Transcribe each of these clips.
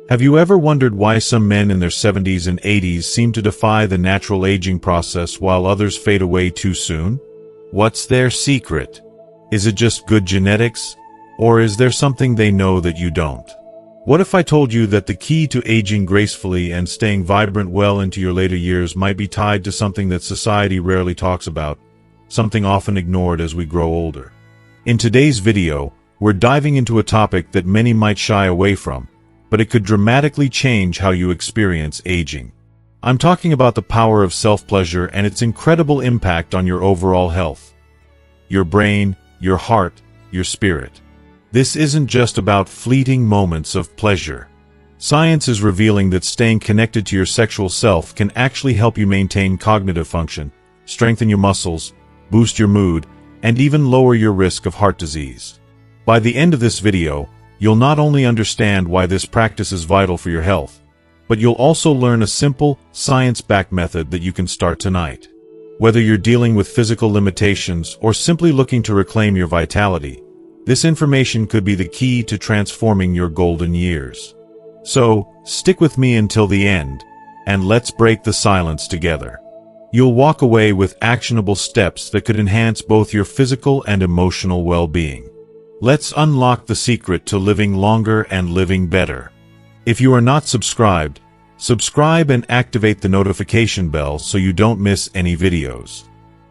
Have you ever wondered why some men in their 70s and 80s seem to defy the natural aging process while others fade away too soon? What's their secret? Is it just good genetics? Or is there something they know that you don't? What if I told you that the key to aging gracefully and staying vibrant well into your later years might be tied to something that society rarely talks about, something often ignored as we grow older? In today's video, we're diving into a topic that many might shy away from, but it could dramatically change how you experience aging. I'm talking about the power of self-pleasure and its incredible impact on your overall health. Your brain, your heart, your spirit. This isn't just about fleeting moments of pleasure. Science is revealing that staying connected to your sexual self can actually help you maintain cognitive function, strengthen your muscles, boost your mood, and even lower your risk of heart disease. By the end of this video, you'll not only understand why this practice is vital for your health, but you'll also learn a simple, science-backed method that you can start tonight. Whether you're dealing with physical limitations or simply looking to reclaim your vitality, this information could be the key to transforming your golden years. So, stick with me until the end, and let's break the silence together. You'll walk away with actionable steps that could enhance both your physical and emotional well-being. Let's unlock the secret to living longer and living better. If you are not subscribed, subscribe and activate the notification bell so you don't miss any videos.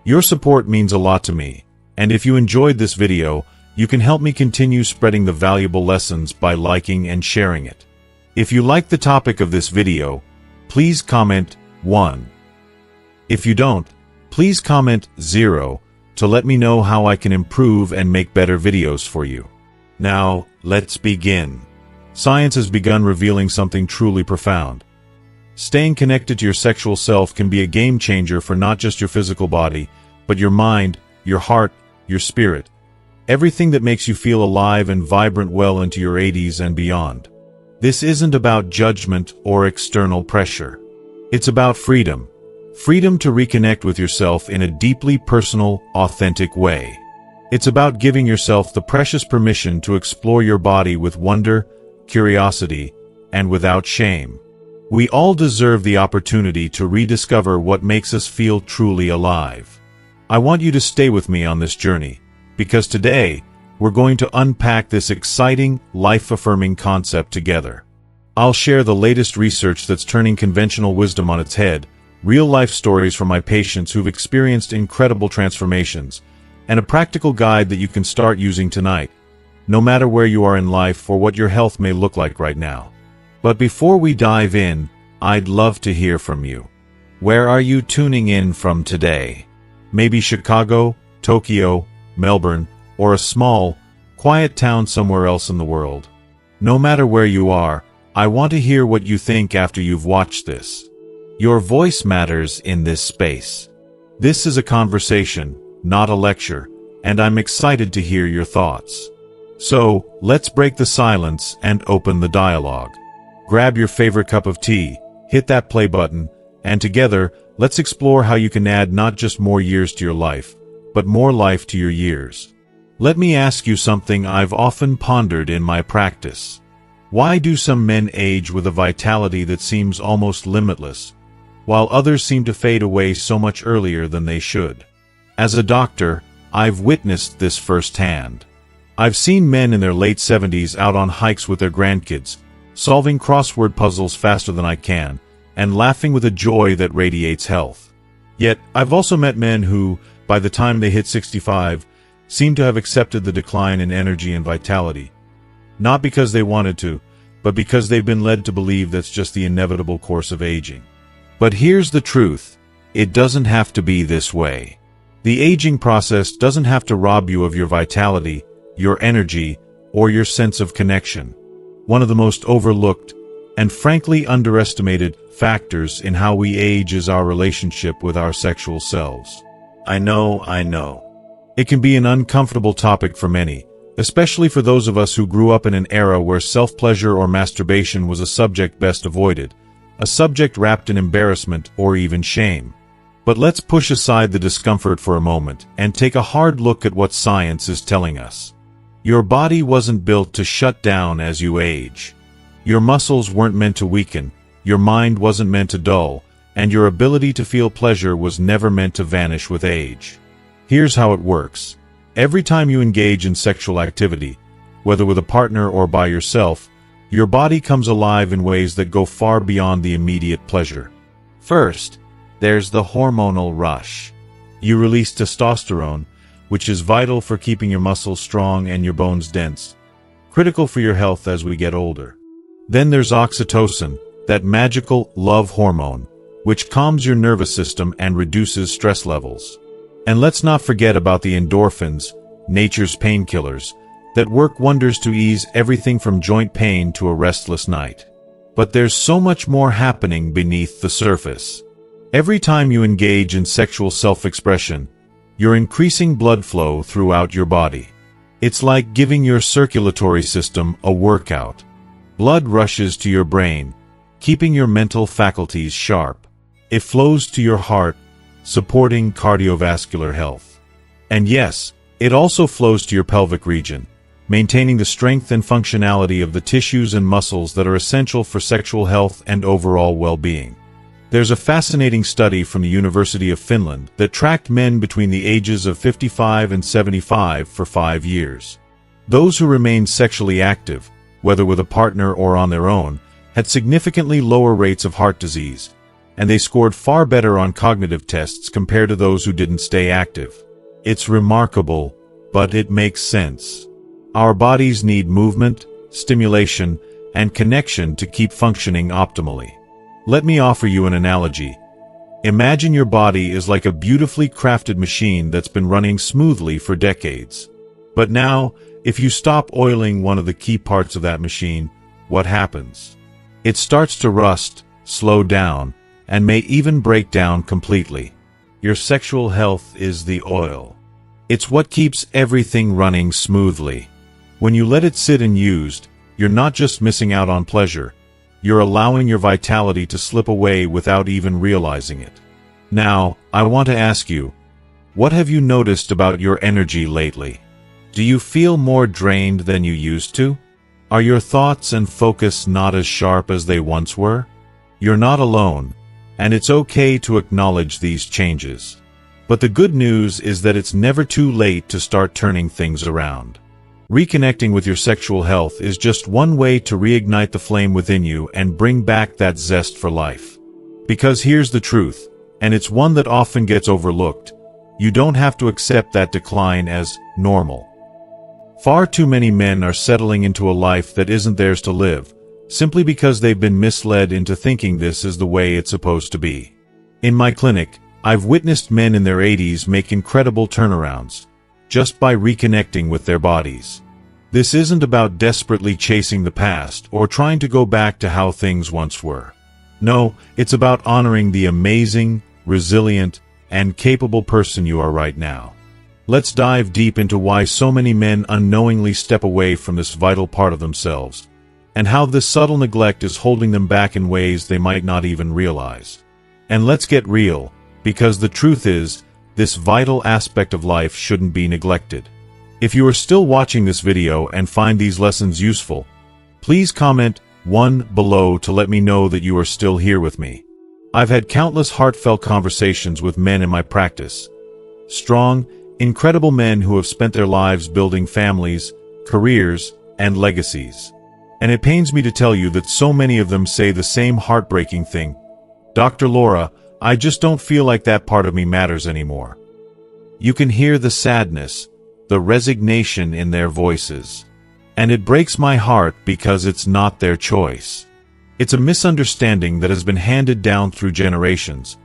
Your support means a lot to me, and if you enjoyed this video, you can help me continue spreading the valuable lessons by liking and sharing it. If you like the topic of this video, please comment 1. If you don't, please comment 0. To let me know how I can improve and make better videos for you. Now, let's begin. Science has begun revealing something truly profound. Staying connected to your sexual self can be a game changer for not just your physical body, but your mind, your heart, your spirit. Everything that makes you feel alive and vibrant well into your 80s and beyond. This isn't about judgment or external pressure. It's about freedom. Freedom to reconnect with yourself in a deeply personal, authentic way. It's about giving yourself the precious permission to explore your body with wonder, curiosity, and without shame. We all deserve the opportunity to rediscover what makes us feel truly alive. I want you to stay with me on this journey, because today, we're going to unpack this exciting, life-affirming concept together. I'll share the latest research that's turning conventional wisdom on its head, real-life stories from my patients who've experienced incredible transformations, and a practical guide that you can start using tonight, no matter where you are in life or what your health may look like right now. But before we dive in, I'd love to hear from you. Where are you tuning in from today? Maybe Chicago, Tokyo, Melbourne, or a small, quiet town somewhere else in the world. No matter where you are, I want to hear what you think after you've watched this. Your voice matters in this space. This is a conversation, not a lecture, and I'm excited to hear your thoughts. So, let's break the silence and open the dialogue. Grab your favorite cup of tea, hit that play button, and together, let's explore how you can add not just more years to your life, but more life to your years. Let me ask you something I've often pondered in my practice. Why do some men age with a vitality that seems almost limitless, while others seem to fade away so much earlier than they should? As a doctor, I've witnessed this firsthand. I've seen men in their late 70s out on hikes with their grandkids, solving crossword puzzles faster than I can, and laughing with a joy that radiates health. Yet, I've also met men who, by the time they hit 65, seem to have accepted the decline in energy and vitality. Not because they wanted to, but because they've been led to believe that's just the inevitable course of aging. But here's the truth. It doesn't have to be this way. The aging process doesn't have to rob you of your vitality, your energy, or your sense of connection. One of the most overlooked, and frankly underestimated, factors in how we age is our relationship with our sexual selves. I know. It can be an uncomfortable topic for many, especially for those of us who grew up in an era where self-pleasure or masturbation was a subject best avoided, a subject wrapped in embarrassment or even shame. But let's push aside the discomfort for a moment and take a hard look at what science is telling us. Your body wasn't built to shut down as you age. Your muscles weren't meant to weaken, your mind wasn't meant to dull, and your ability to feel pleasure was never meant to vanish with age. Here's how it works. Every time you engage in sexual activity, whether with a partner or by yourself, your body comes alive in ways that go far beyond the immediate pleasure. First, there's the hormonal rush. You release testosterone, which is vital for keeping your muscles strong and your bones dense, critical for your health as we get older. Then there's oxytocin, that magical love hormone, which calms your nervous system and reduces stress levels. And let's not forget about the endorphins, nature's painkillers, that work wonders to ease everything from joint pain to a restless night. But there's so much more happening beneath the surface. Every time you engage in sexual self-expression, you're increasing blood flow throughout your body. It's like giving your circulatory system a workout. Blood rushes to your brain, keeping your mental faculties sharp. It flows to your heart, supporting cardiovascular health. And yes, it also flows to your pelvic region, maintaining the strength and functionality of the tissues and muscles that are essential for sexual health and overall well-being. There's a fascinating study from the University of Finland that tracked men between the ages of 55 and 75 for 5 years. Those who remained sexually active, whether with a partner or on their own, had significantly lower rates of heart disease, and they scored far better on cognitive tests compared to those who didn't stay active. It's remarkable, but it makes sense. Our bodies need movement, stimulation, and connection to keep functioning optimally. Let me offer you an analogy. Imagine your body is like a beautifully crafted machine that's been running smoothly for decades. But now, if you stop oiling one of the key parts of that machine, what happens? It starts to rust, slow down, and may even break down completely. Your sexual health is the oil. It's what keeps everything running smoothly. When you let it sit unused, you're not just missing out on pleasure, you're allowing your vitality to slip away without even realizing it. Now, I want to ask you, what have you noticed about your energy lately? Do you feel more drained than you used to? Are your thoughts and focus not as sharp as they once were? You're not alone, and it's okay to acknowledge these changes. But the good news is that it's never too late to start turning things around. Reconnecting with your sexual health is just one way to reignite the flame within you and bring back that zest for life. Because here's the truth, and it's one that often gets overlooked. You don't have to accept that decline as normal. Far too many men are settling into a life that isn't theirs to live, simply because they've been misled into thinking this is the way it's supposed to be. In my clinic, I've witnessed men in their 80s make incredible turnarounds, just by reconnecting with their bodies. This isn't about desperately chasing the past or trying to go back to how things once were. No, it's about honoring the amazing, resilient, and capable person you are right now. Let's dive deep into why so many men unknowingly step away from this vital part of themselves, and how this subtle neglect is holding them back in ways they might not even realize. And let's get real, because the truth is, this vital aspect of life shouldn't be neglected. If you are still watching this video and find these lessons useful, please comment 1 below to let me know that you are still here with me. I've had countless heartfelt conversations with men in my practice. Strong, incredible men who have spent their lives building families, careers, and legacies. And it pains me to tell you that so many of them say the same heartbreaking thing. Dr. Laura, I just don't feel like that part of me matters anymore. You can hear the sadness, the resignation in their voices. And it breaks my heart because it's not their choice. It's a misunderstanding that has been handed down through generations,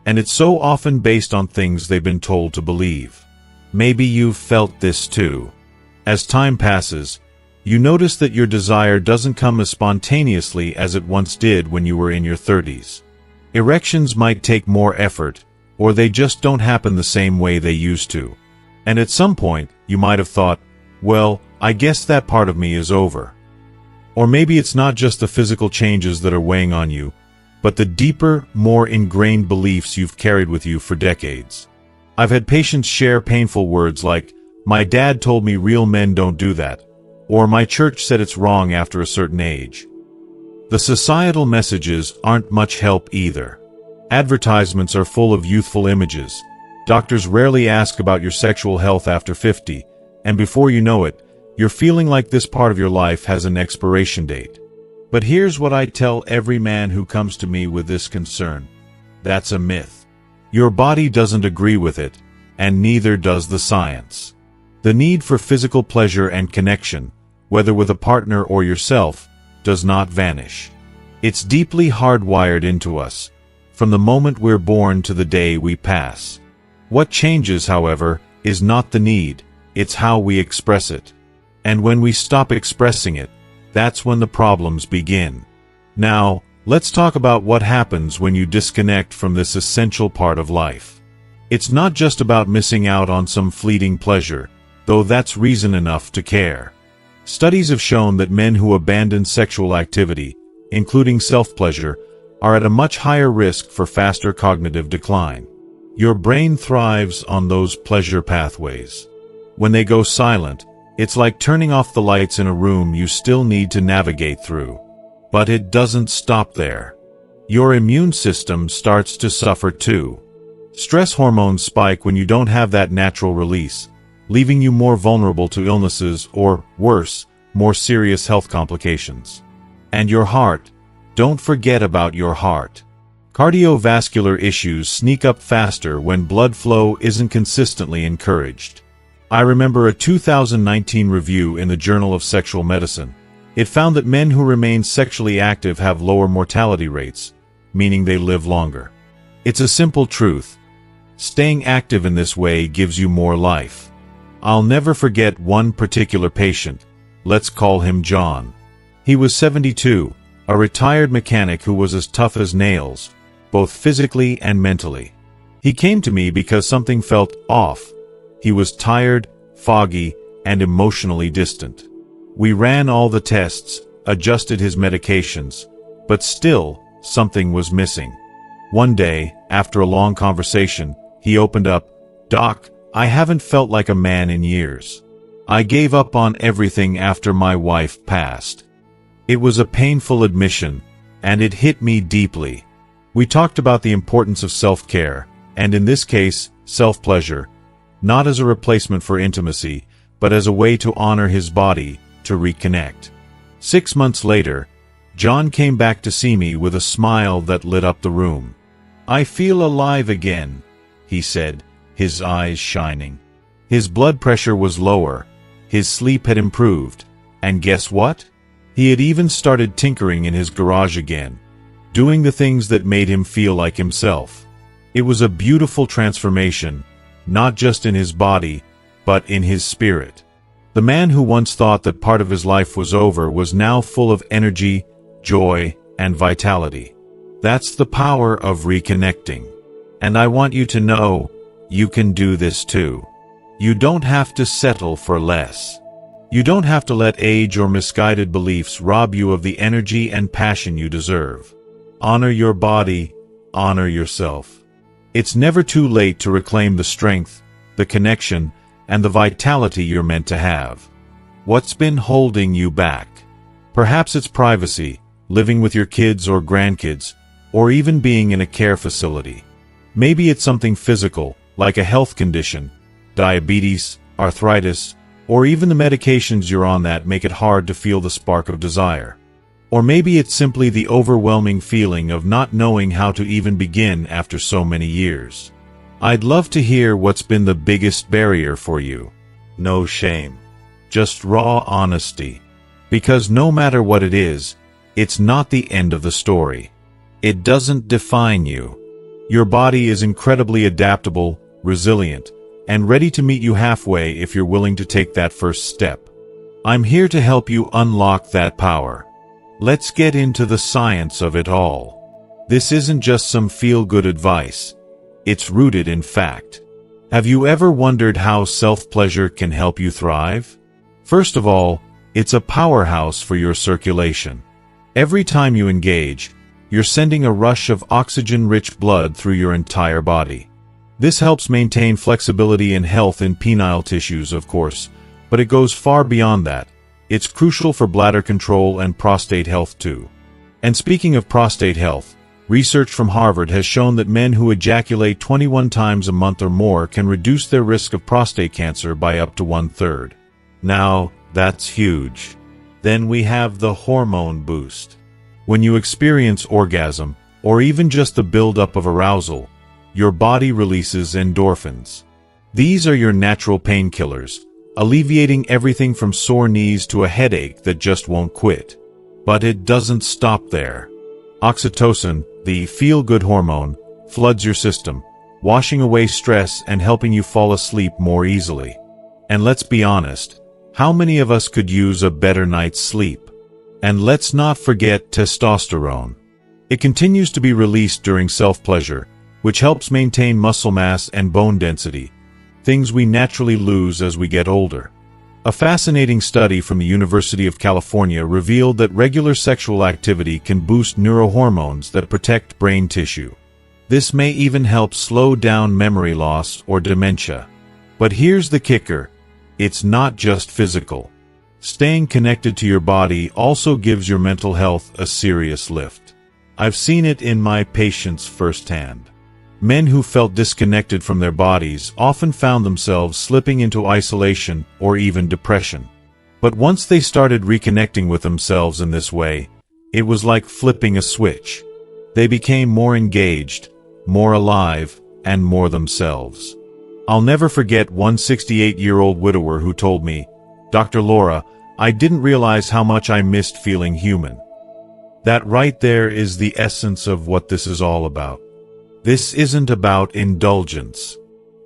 and it's so often based on things they've been told to believe. Maybe you've felt this too. As time passes, you notice that your desire doesn't come as spontaneously as it once did when you were in your 30s. Erections might take more effort, or they just don't happen the same way they used to. And at some point, you might have thought, well, I guess that part of me is over. Or maybe it's not just the physical changes that are weighing on you, but the deeper, more ingrained beliefs you've carried with you for decades. I've had patients share painful words like, my dad told me real men don't do that, or my church said it's wrong after a certain age. The societal messages aren't much help either. Advertisements are full of youthful images. Doctors rarely ask about your sexual health after 50, and before you know it, you're feeling like this part of your life has an expiration date. But here's what I tell every man who comes to me with this concern. That's a myth. Your body doesn't agree with it, and neither does the science. The need for physical pleasure and connection, whether with a partner or yourself, does not vanish. It's deeply hardwired into us, from the moment we're born to the day we pass. What changes, however, is not the need, it's how we express it. And when we stop expressing it, that's when the problems begin. Now, let's talk about what happens when you disconnect from this essential part of life. It's not just about missing out on some fleeting pleasure, though that's reason enough to care. Studies have shown that men who abandon sexual activity, including self-pleasure, are at a much higher risk for faster cognitive decline. Your brain thrives on those pleasure pathways. When they go silent, it's like turning off the lights in a room you still need to navigate through. But it doesn't stop there. Your immune system starts to suffer too. Stress hormones spike when you don't have that natural release, leaving you more vulnerable to illnesses or, worse, more serious health complications. And your heart. Don't forget about your heart. Cardiovascular issues sneak up faster when blood flow isn't consistently encouraged. I remember a 2019 review in the Journal of Sexual Medicine. It found that men who remain sexually active have lower mortality rates, meaning they live longer. It's a simple truth. Staying active in this way gives you more life. I'll never forget one particular patient. Let's call him John. He was 72, a retired mechanic who was as tough as nails, both physically and mentally. He came to me because something felt off. He was tired, foggy, and emotionally distant. We ran all the tests, adjusted his medications, but still, something was missing. One day, after a long conversation, he opened up, "Doc, I haven't felt like a man in years. I gave up on everything after my wife passed." It was a painful admission, and it hit me deeply. We talked about the importance of self-care, and in this case, self-pleasure, not as a replacement for intimacy, but as a way to honor his body, to reconnect. 6 months later, John came back to see me with a smile that lit up the room. "I feel alive again," he said, his eyes shining. His blood pressure was lower, his sleep had improved, and guess what? He had even started tinkering in his garage again, doing the things that made him feel like himself. It was a beautiful transformation, not just in his body, but in his spirit. The man who once thought that part of his life was over was now full of energy, joy, and vitality. That's the power of reconnecting. And I want you to know, you can do this too. You don't have to settle for less. You don't have to let age or misguided beliefs rob you of the energy and passion you deserve. Honor your body, honor yourself. It's never too late to reclaim the strength, the connection, and the vitality you're meant to have. What's been holding you back? Perhaps it's privacy, living with your kids or grandkids, or even being in a care facility. Maybe it's something physical, like a health condition, diabetes, arthritis, or even the medications you're on that make it hard to feel the spark of desire. Or maybe it's simply the overwhelming feeling of not knowing how to even begin after so many years. I'd love to hear what's been the biggest barrier for you. No shame. Just raw honesty. Because no matter what it is, it's not the end of the story. It doesn't define you. Your body is incredibly adaptable, resilient, and ready to meet you halfway if you're willing to take that first step. I'm here to help you unlock that power. Let's get into the science of it all. This isn't just some feel-good advice. It's rooted in fact. Have you ever wondered how self-pleasure can help you thrive? First of all, it's a powerhouse for your circulation. Every time you engage, you're sending a rush of oxygen-rich blood through your entire body. This helps maintain flexibility and health in penile tissues, of course, but it goes far beyond that. It's crucial for bladder control and prostate health too. And speaking of prostate health, research from Harvard has shown that men who ejaculate 21 times a month or more can reduce their risk of prostate cancer by up to 1/3. Now, that's huge. Then we have the hormone boost. When you experience orgasm, or even just the buildup of arousal, your body releases endorphins. These are your natural painkillers, alleviating everything from sore knees to a headache that just won't quit. But it doesn't stop there. Oxytocin, the feel-good hormone, floods your system, washing away stress and helping you fall asleep more easily. And let's be honest, how many of us could use a better night's sleep? And let's not forget testosterone. It continues to be released during self-pleasure, which helps maintain muscle mass and bone density, things we naturally lose as we get older. A fascinating study from the University of California revealed that regular sexual activity can boost neurohormones that protect brain tissue. This may even help slow down memory loss or dementia. But here's the kicker: it's not just physical. Staying connected to your body also gives your mental health a serious lift. I've seen it in my patients firsthand. Men who felt disconnected from their bodies often found themselves slipping into isolation or even depression. But once they started reconnecting with themselves in this way, it was like flipping a switch. They became more engaged, more alive, and more themselves. I'll never forget one 68-year-old widower who told me, "Dr. Laura, I didn't realize how much I missed feeling human." That right there is the essence of what this is all about. This isn't about indulgence.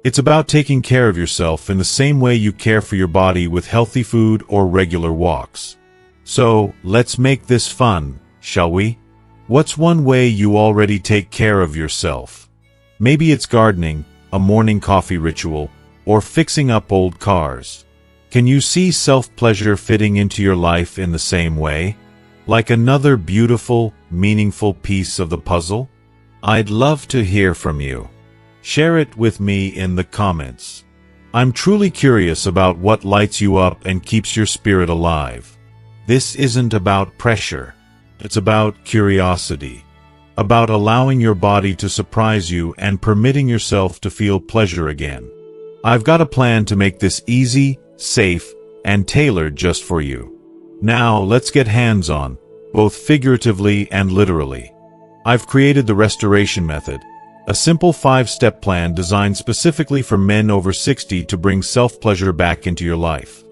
It's about taking care of yourself in the same way you care for your body with healthy food or regular walks. So, let's make this fun, shall we? What's one way you already take care of yourself? Maybe it's gardening, a morning coffee ritual, or fixing up old cars. Can you see self-pleasure fitting into your life in the same way? Like another beautiful, meaningful piece of the puzzle? I'd love to hear from you. Share it with me in the comments. I'm truly curious about what lights you up and keeps your spirit alive. This isn't about pressure. It's about curiosity. About allowing your body to surprise you and permitting yourself to feel pleasure again. I've got a plan to make this easy, safe, and tailored just for you. Now let's get hands-on, both figuratively and literally. I've created the Restoration Method, a simple 5-step plan designed specifically for men over 60 to bring self-pleasure back into your life.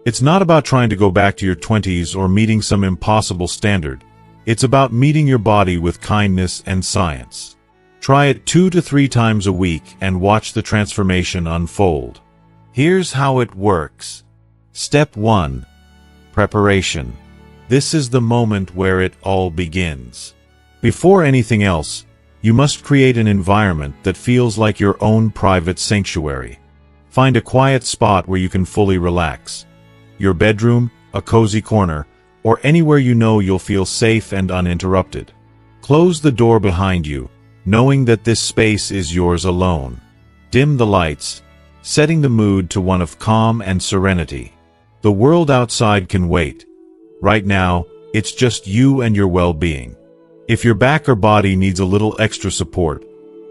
It's not about trying to go back to your 20s or meeting some impossible standard. It's about meeting your body with kindness and science. Try it 2 to 3 times a week and watch the transformation unfold. Here's how it works. Step 1. Preparation. This is the moment where it all begins. Before anything else, you must create an environment that feels like your own private sanctuary. Find a quiet spot where you can fully relax. Your bedroom, a cozy corner, or anywhere you know you'll feel safe and uninterrupted. Close the door behind you, knowing that this space is yours alone. Dim the lights, setting the mood to one of calm and serenity. The world outside can wait. Right now, it's just you and your well-being. If your back or body needs a little extra support,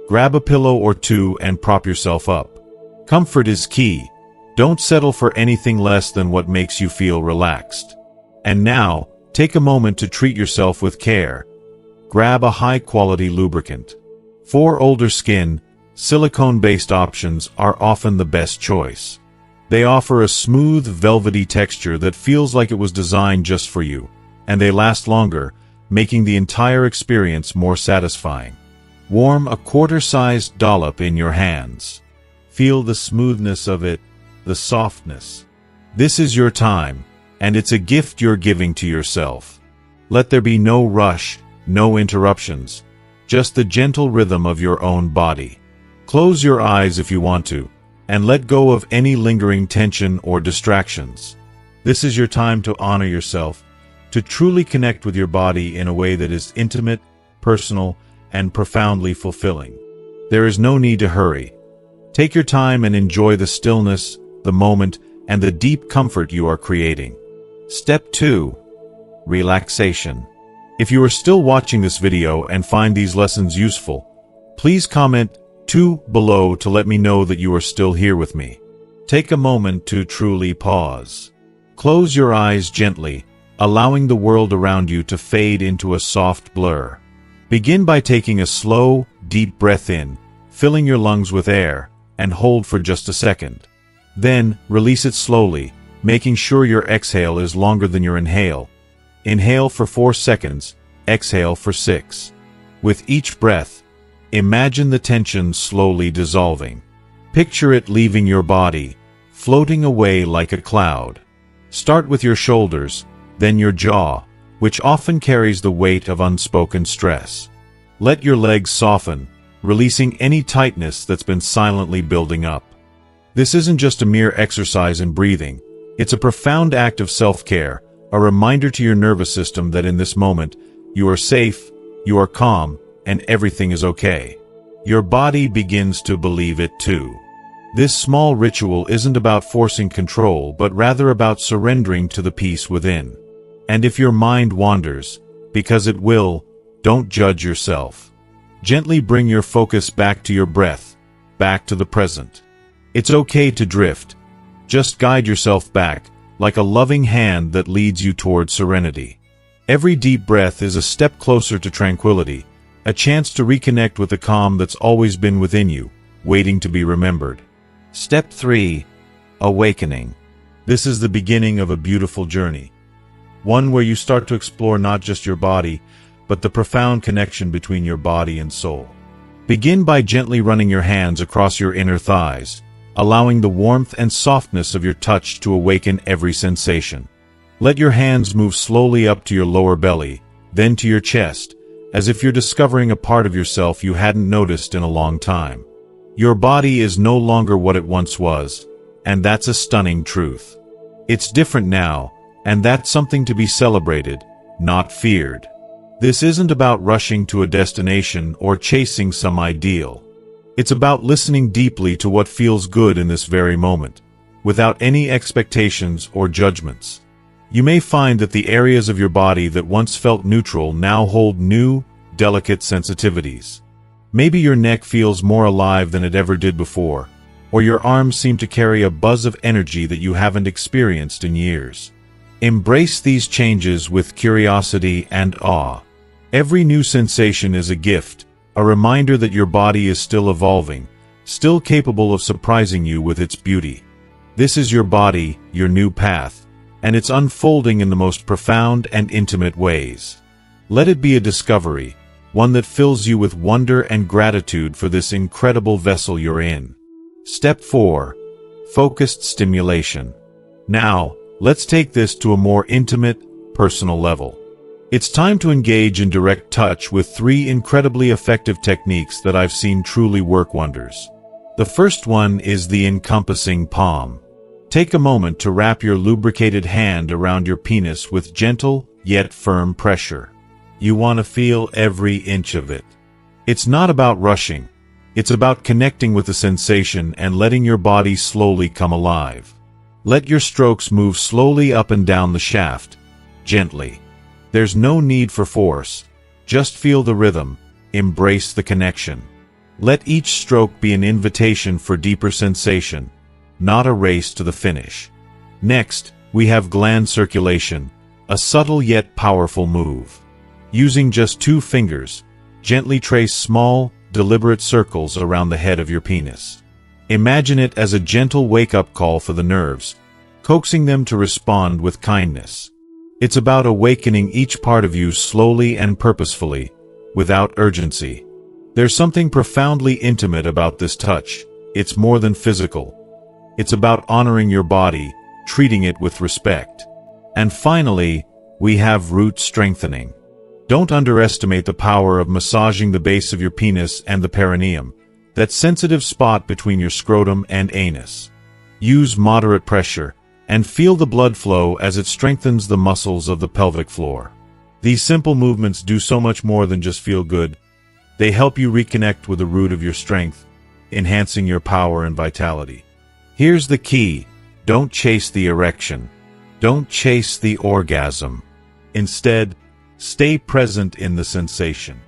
grab a pillow or two and prop yourself up. Comfort is key. Don't settle for anything less than what makes you feel relaxed. And now, take a moment to treat yourself with care. Grab a high-quality lubricant. For older skin, silicone-based options are often the best choice. They offer a smooth, velvety texture that feels like it was designed just for you, and they last longer, making the entire experience more satisfying. Warm a quarter-sized dollop in your hands. Feel the smoothness of it, the softness. This is your time, and it's a gift you're giving to yourself. Let there be no rush, no interruptions, just the gentle rhythm of your own body. Close your eyes if you want to, and let go of any lingering tension or distractions. This is your time to honor yourself, to truly connect with your body in a way that is intimate, personal, and profoundly fulfilling. There is no need to hurry. Take your time and enjoy the stillness, the moment, and the deep comfort you are creating. Step 2. Relaxation. If you are still watching this video and find these lessons useful, please comment 2 below to let me know that you are still here with me. Take a moment to truly pause. Close your eyes gently, allowing the world around you to fade into a soft blur. Begin by taking a slow, deep breath in, filling your lungs with air, and hold for just a second. Then, release it slowly, making sure your exhale is longer than your inhale. Inhale for 4 seconds, exhale for 6. With each breath, imagine the tension slowly dissolving. Picture it leaving your body, floating away like a cloud. Start with your shoulders, then your jaw, which often carries the weight of unspoken stress. Let your legs soften, releasing any tightness that's been silently building up. This isn't just a mere exercise in breathing. It's a profound act of self-care, a reminder to your nervous system that in this moment, you are safe, you are calm, and everything is okay. Your body begins to believe it too. This small ritual isn't about forcing control, but rather about surrendering to the peace within. And if your mind wanders, because it will, don't judge yourself. Gently bring your focus back to your breath, back to the present. It's okay to drift. Just guide yourself back, like a loving hand that leads you toward serenity. Every deep breath is a step closer to tranquility, a chance to reconnect with the calm that's always been within you, waiting to be remembered. Step 3. Awakening. This is the beginning of a beautiful journey. One where you start to explore not just your body, but the profound connection between your body and soul. Begin by gently running your hands across your inner thighs, allowing the warmth and softness of your touch to awaken every sensation. Let your hands move slowly up to your lower belly, then to your chest, as if you're discovering a part of yourself you hadn't noticed in a long time. Your body is no longer what it once was, and that's a stunning truth. It's different now, and that's something to be celebrated, not feared. This isn't about rushing to a destination or chasing some ideal. It's about listening deeply to what feels good in this very moment, without any expectations or judgments. You may find that the areas of your body that once felt neutral now hold new, delicate sensitivities. Maybe your neck feels more alive than it ever did before, or your arms seem to carry a buzz of energy that you haven't experienced in years. Embrace these changes with curiosity and awe. Every new sensation is a gift, a reminder that your body is still evolving, still capable of surprising you with its beauty. This is your body, your new path, and it's unfolding in the most profound and intimate ways. Let it be a discovery, one that fills you with wonder and gratitude for this incredible vessel you're in. Step 4. Focused stimulation. Now, let's take this to a more intimate, personal level. It's time to engage in direct touch with 3 incredibly effective techniques that I've seen truly work wonders. The first one is the encompassing palm. Take a moment to wrap your lubricated hand around your penis with gentle, yet firm pressure. You want to feel every inch of it. It's not about rushing. It's about connecting with the sensation and letting your body slowly come alive. Let your strokes move slowly up and down the shaft, gently. There's no need for force. Just feel the rhythm, embrace the connection. Let each stroke be an invitation for deeper sensation, not a race to the finish. Next, we have gland circulation, a subtle yet powerful move. Using just 2 fingers, gently trace small, deliberate circles around the head of your penis. Imagine it as a gentle wake-up call for the nerves, coaxing them to respond with kindness. It's about awakening each part of you slowly and purposefully, without urgency. There's something profoundly intimate about this touch. It's more than physical. It's about honoring your body, treating it with respect. And finally, we have root strengthening. Don't underestimate the power of massaging the base of your penis and the perineum, that sensitive spot between your scrotum and anus. Use moderate pressure, and feel the blood flow as it strengthens the muscles of the pelvic floor. These simple movements do so much more than just feel good. They help you reconnect with the root of your strength, enhancing your power and vitality. Here's the key: don't chase the erection. Don't chase the orgasm. Instead, Stay present in the sensation.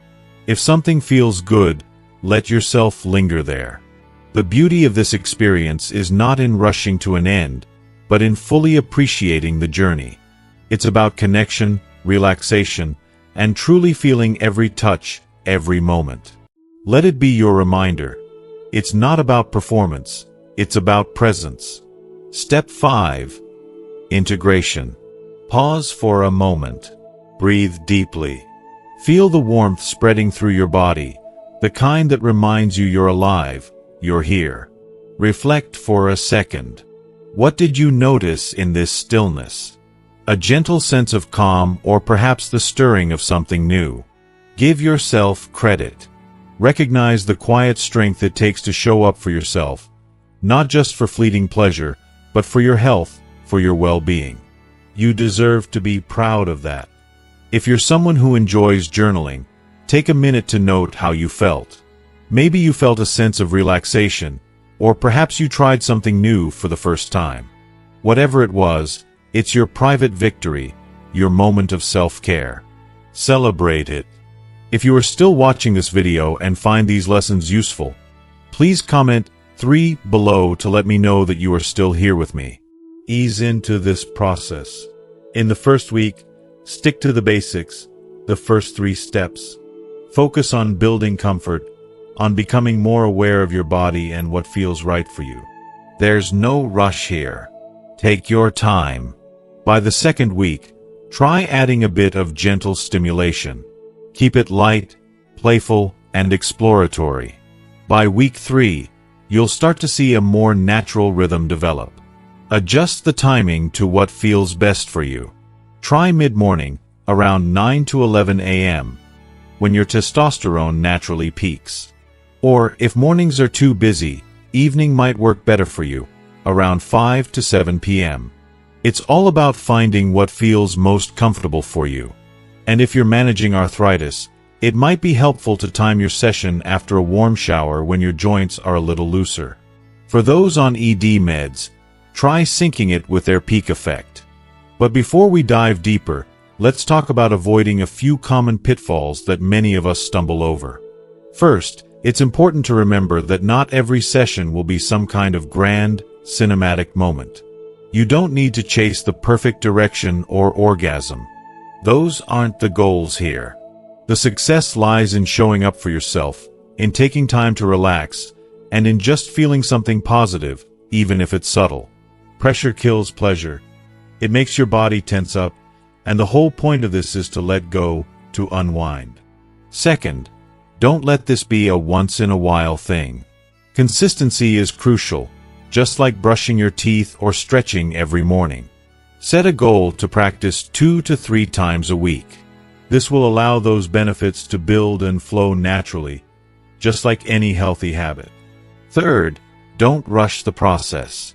If something feels good, let yourself linger there. The beauty of this experience is not in rushing to an end, but in fully appreciating the journey. It's about connection, relaxation, and truly feeling every touch, every moment. Let it be your reminder. It's not about performance, it's about presence. Step 5. Integration. Pause for a moment. Breathe deeply. Feel the warmth spreading through your body, the kind that reminds you you're alive, you're here. Reflect for a second. What did you notice in this stillness? A gentle sense of calm, or perhaps the stirring of something new? Give yourself credit. Recognize the quiet strength it takes to show up for yourself, not just for fleeting pleasure, but for your health, for your well-being. You deserve to be proud of that. If you're someone who enjoys journaling, take a minute to note how you felt. Maybe you felt a sense of relaxation, or perhaps you tried something new for the first time. Whatever it was, it's your private victory, your moment of self-care. Celebrate it. If you are still watching this video and find these lessons useful, please comment 3 below to let me know that you are still here with me. Ease into this process. In the first week, stick to the basics, the first 3 steps. Focus on building comfort, on becoming more aware of your body and what feels right for you. There's no rush here. Take your time. By the second week, try adding a bit of gentle stimulation. Keep it light, playful, and exploratory. By week 3, you'll start to see a more natural rhythm develop. Adjust the timing to what feels best for you. Try mid-morning, around 9 to 11 a.m., when your testosterone naturally peaks. Or, if mornings are too busy, evening might work better for you, around 5 to 7 p.m. It's all about finding what feels most comfortable for you. And if you're managing arthritis, it might be helpful to time your session after a warm shower when your joints are a little looser. For those on ED meds, try syncing it with their peak effect. But before we dive deeper, let's talk about avoiding a few common pitfalls that many of us stumble over. First, it's important to remember that not every session will be some kind of grand, cinematic moment. You don't need to chase the perfect direction or orgasm. Those aren't the goals here. The success lies in showing up for yourself, in taking time to relax, and in just feeling something positive, even if it's subtle. Pressure kills pleasure. It makes your body tense up, and the whole point of this is to let go, to unwind. Second, don't let this be a once-in-a-while thing. Consistency is crucial, just like brushing your teeth or stretching every morning. Set a goal to practice 2 to 3 times a week. This will allow those benefits to build and flow naturally, just like any healthy habit. Third, don't rush the process.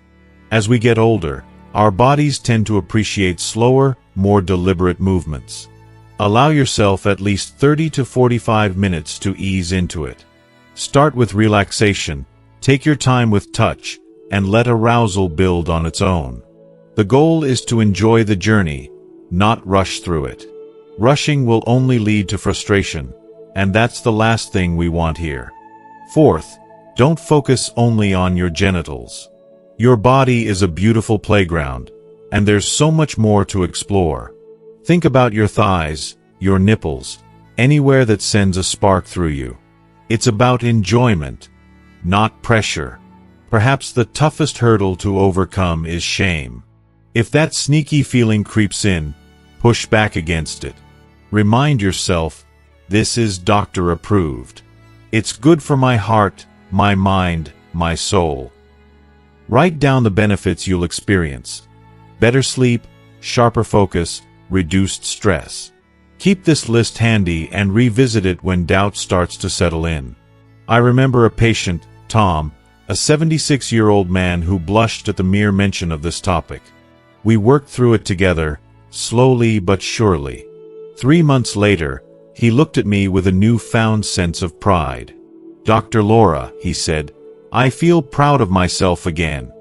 As we get older, our bodies tend to appreciate slower, more deliberate movements. Allow yourself at least 30 to 45 minutes to ease into it. Start with relaxation, take your time with touch, and let arousal build on its own. The goal is to enjoy the journey, not rush through it. Rushing will only lead to frustration, and that's the last thing we want here. Fourth, don't focus only on your genitals. Your body is a beautiful playground, and there's so much more to explore. Think about your thighs, your nipples, anywhere that sends a spark through you. It's about enjoyment, not pressure. Perhaps the toughest hurdle to overcome is shame. If that sneaky feeling creeps in, push back against it. Remind yourself, this is doctor approved. It's good for my heart, my mind, my soul. Write down the benefits you'll experience. Better sleep, sharper focus, reduced stress. Keep this list handy and revisit it when doubt starts to settle in. I remember a patient, Tom, a 76-year-old man who blushed at the mere mention of this topic. We worked through it together, slowly but surely. 3 months later, he looked at me with a newfound sense of pride. "Dr. Laura," he said, "I feel proud of myself again."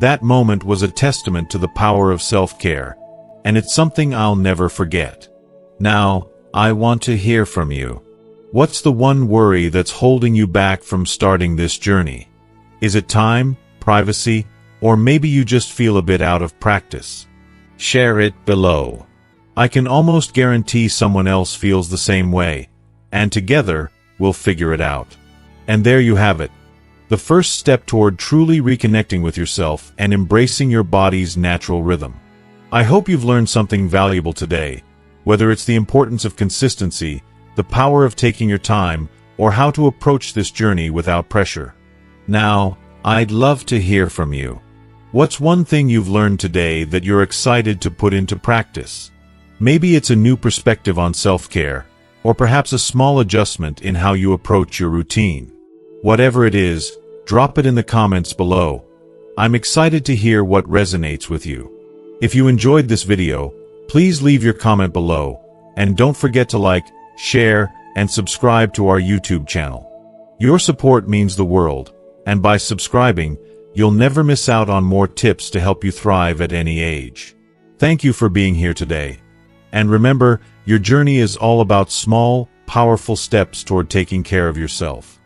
That moment was a testament to the power of self-care, and it's something I'll never forget. Now, I want to hear from you. What's the one worry that's holding you back from starting this journey? Is it time, privacy, or maybe you just feel a bit out of practice? Share it below. I can almost guarantee someone else feels the same way, and together, we'll figure it out. And there you have it. The first step toward truly reconnecting with yourself and embracing your body's natural rhythm. I hope you've learned something valuable today, whether it's the importance of consistency, the power of taking your time, or how to approach this journey without pressure. Now, I'd love to hear from you. What's one thing you've learned today that you're excited to put into practice? Maybe it's a new perspective on self-care, or perhaps a small adjustment in how you approach your routine. Whatever it is, drop it in the comments below. I'm excited to hear what resonates with you. If you enjoyed this video, please leave your comment below, and don't forget to like, share, and subscribe to our YouTube channel. Your support means the world, and by subscribing, you'll never miss out on more tips to help you thrive at any age. Thank you for being here today. And remember, your journey is all about small, powerful steps toward taking care of yourself.